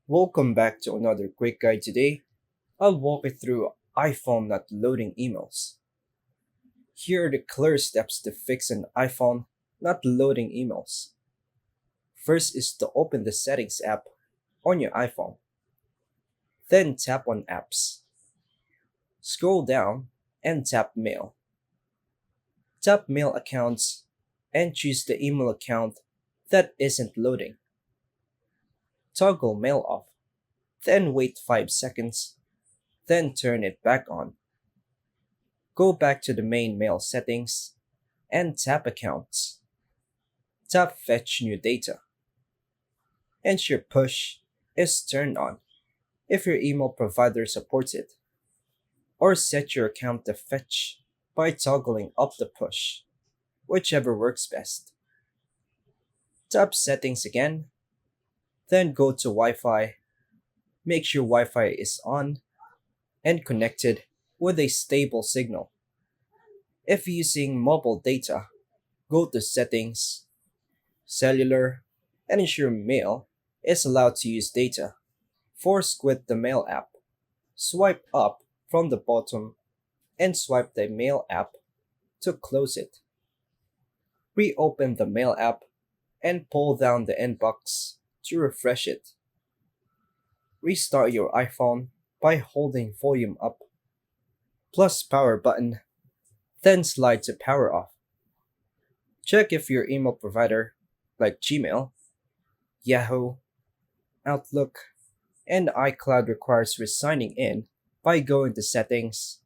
Welcome back to another quick guide today. I'll walk you through iPhone not loading emails. Here are the clear steps to fix an iPhone not loading emails. First is to open the Settings app on your iPhone. Then tap on Apps. Scroll down and tap Mail. Tap Mail Accounts and choose the email account that isn't loading. Toggle Mail off. Then wait 5 seconds. Then turn it back on. Go back to the main mail settings and tap Accounts. Tap Fetch New Data. Ensure Push is turned on if your email provider supports it, or set your account to fetch by toggling up the push, whichever works best. Tap Settings again, then go to Wi Fi. Make sure Wi Fi is on and connected with a stable signal. If using mobile data, go to Settings, Cellular, and ensure Mail is allowed to use data. Force quit the Mail app. Swipe up from the bottom and swipe the Mail app to close it. Reopen the Mail app and pull down the inbox to refresh it. Restart your iPhone by holding volume up plus power button, then slide to power off. Check if your email provider, like Gmail, Yahoo, Outlook, and iCloud requires resigning in by going to Settings,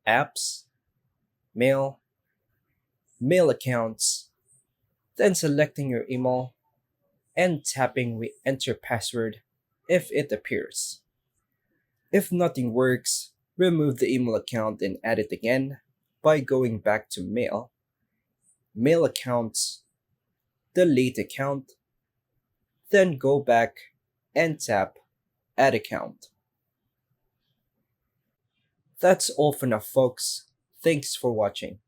Apps, Mail, Mail Accounts, then selecting your email and tapping Re-enter password if it appears. If nothing works, remove the email account and add it again by going back to Mail, Mail Accounts, delete account, then go back and tap Add Account. That's all for now, folks. Thanks for watching.